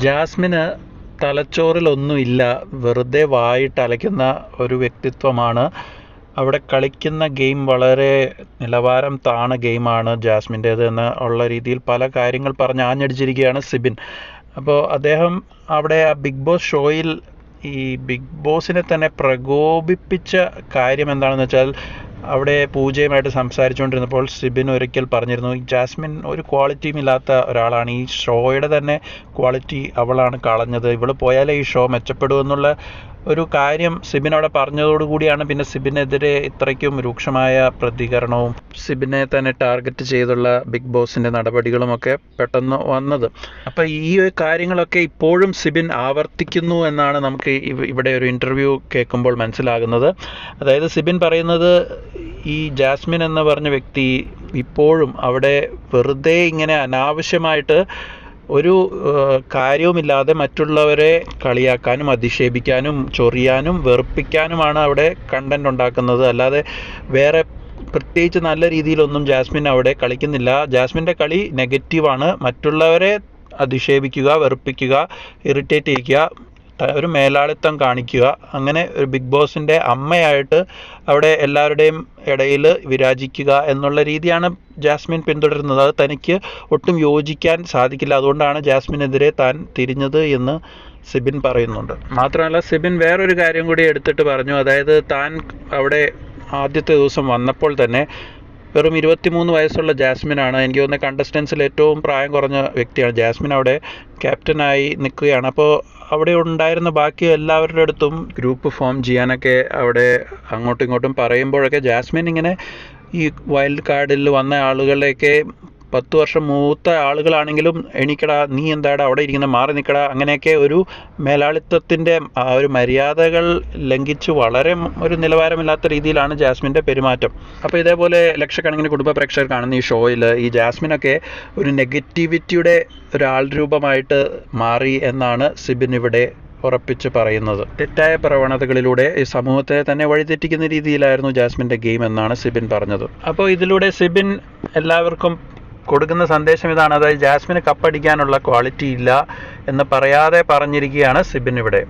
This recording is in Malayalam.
ജാസ്മിന് തലച്ചോറിലൊന്നുമില്ല, വെറുതെ വായിട്ട് അലയ്ക്കുന്ന ഒരു വ്യക്തിത്വമാണ്. അവിടെ കളിക്കുന്ന ഗെയിം വളരെ നിലവാരം താണ ഗെയിമാണ് ജാസ്മിൻ്റേത് എന്ന് ഉള്ള രീതിയിൽ പല കാര്യങ്ങൾ പറഞ്ഞ് ആഞ്ഞടിച്ചിരിക്കുകയാണ് സിബിൻ. അപ്പോൾ അദ്ദേഹം അവിടെ ആ ബിഗ് ബോസ് ഷോയിൽ ഈ ബിഗ് ബോസിനെ തന്നെ പ്രകോപിപ്പിച്ച കാര്യം എന്താണെന്ന് വെച്ചാൽ, അവിടെ പൂജയുമായിട്ട് സംസാരിച്ചുകൊണ്ടിരുന്നപ്പോൾ സിബിൻ ഒരിക്കൽ പറഞ്ഞിരുന്നു, ജാസ്മിൻ ഒരു ക്വാളിറ്റിയും ഇല്ലാത്ത ഒരാളാണ്, ഈ ഷോയുടെ തന്നെ ക്വാളിറ്റി അവളാണ് കളഞ്ഞത്, ഇവൾ പോയാലേ ഈ ഷോ മെച്ചപ്പെടുമെന്നുള്ള ഒരു കാര്യം സിബിൻ അവിടെ പറഞ്ഞതോടുകൂടിയാണ് പിന്നെ സിബിനെതിരെ ഇത്രയ്ക്കും രൂക്ഷമായ പ്രതികരണവും സിബിനെ തന്നെ ടാർഗറ്റ് ചെയ്തുള്ള ബിഗ് ബോസിൻ്റെ നടപടികളുമൊക്കെ പെട്ടെന്ന് വന്നത്. അപ്പോൾ ഈ കാര്യങ്ങളൊക്കെ ഇപ്പോഴും സിബിൻ ആവർത്തിക്കുന്നു എന്നാണ് നമുക്ക് ഇവിടെ ഒരു ഇൻ്റർവ്യൂ കേൾക്കുമ്പോൾ മനസ്സിലാകുന്നത്. അതായത് സിബിൻ പറയുന്നത്, ഈ ജാസ്മിൻ എന്ന് പറഞ്ഞ വ്യക്തി ഇപ്പോഴും അവിടെ വെറുതെ ഇങ്ങനെ അനാവശ്യമായിട്ട് ഒരു കാര്യവുമില്ലാതെ മറ്റുള്ളവരെ കളിയാക്കാനും അധിക്ഷേപിക്കാനും ചൊറിയാനും വെറുപ്പിക്കാനുമാണ് അവിടെ കണ്ടന്റ് ഉണ്ടാക്കുന്നത്. അല്ലാതെ വേറെ പ്രത്യേകിച്ച് നല്ല രീതിയിലൊന്നും ജാസ്മിൻ അവിടെ കളിക്കുന്നില്ല. ജാസ്മിൻ്റെ കളി നെഗറ്റീവാണ്. മറ്റുള്ളവരെ അധിക്ഷേപിക്കുക, വെറുപ്പിക്കുക, ഇറിറ്റേറ്റ് ചെയ്യിക്കുക, ഒരു മേലാളിത്തം കാണിക്കുക, അങ്ങനെ ഒരു ബിഗ് ബോസിൻ്റെ അമ്മയായിട്ട് അവിടെ എല്ലാവരുടെയും ഇടയിൽ വിരാജിക്കുക എന്നുള്ള രീതിയാണ് ജാസ്മിൻ പിന്തുടരുന്നത്. അത് തനിക്ക് ഒട്ടും യോജിക്കാൻ സാധിക്കില്ല. അതുകൊണ്ടാണ് ജാസ്മിനെതിരെ താൻ തിരിഞ്ഞത് എന്ന് സിബിൻ പറയുന്നുണ്ട്. മാത്രമല്ല സിബിൻ വേറൊരു കാര്യം കൂടി എടുത്തിട്ട് പറഞ്ഞു. അതായത് താൻ അവിടെ ആദ്യത്തെ ദിവസം വന്നപ്പോൾ തന്നെ വെറും 23 വയസ്സുള്ള ജാസ്മിനാണ്, എനിക്ക് തോന്നുന്ന കണ്ടസ്റ്റൻസിൽ ഏറ്റവും പ്രായം കുറഞ്ഞ വ്യക്തിയാണ്. ജാസ്മിൻ അവിടെ ക്യാപ്റ്റനായി നിൽക്കുകയാണ്. അപ്പോൾ അവിടെ ഉണ്ടായിരുന്ന ബാക്കി എല്ലാവരുടെ അടുത്തും ഗ്രൂപ്പ് ഫോം ചെയ്യാനൊക്കെ അവിടെ അങ്ങോട്ടും ഇങ്ങോട്ടും പറയുമ്പോഴൊക്കെ ജാസ്മിൻ ഇങ്ങനെ ഈ വൈൽഡ് കാർഡിൽ വന്ന ആളുകളെയൊക്കെ 10 വർഷം മൂത്ത ആളുകളാണെങ്കിലും എണീക്കടാ, നീ എന്താടാ അവിടെ ഇരിക്കുന്ന, മാറി നിൽക്കടാ, അങ്ങനെയൊക്കെ ഒരു മേലാളിത്തത്തിൻ്റെ ആ ഒരു മര്യാദകൾ ലംഘിച്ച് വളരെ ഒരു നിലവാരമില്ലാത്ത രീതിയിലാണ് ജാസ്മിൻ്റെ പെരുമാറ്റം. അപ്പോൾ ഇതേപോലെ ലക്ഷക്കണക്കിന് കുടുംബ പ്രേക്ഷകർ കാണുന്ന ഈ ഷോയിൽ ഈ ജാസ്മിനൊക്കെ ഒരു നെഗറ്റിവിറ്റിയുടെ ഒരാൾ രൂപമായിട്ട് മാറി എന്നാണ് സിബിൻ ഇവിടെ ഉറപ്പിച്ച് പറയുന്നത്. തെറ്റായ പ്രവണതകളിലൂടെ ഈ സമൂഹത്തെ തന്നെ വഴിതെറ്റിക്കുന്ന രീതിയിലായിരുന്നു ജാസ്മിൻ്റെ ഗെയിം എന്നാണ് സിബിൻ പറഞ്ഞത്. അപ്പോൾ ഇതിലൂടെ സിബിൻ എല്ലാവർക്കും കൊടുക്കുന്ന സന്ദേശം ഇതാണ്, അതായത് ജാസ്മിന് കപ്പടിക്കാനുള്ള ക്വാളിറ്റി ഇല്ല എന്ന് പറയാതെ പറഞ്ഞിരിക്കുകയാണ് സിബിൻ ഇവിടെ.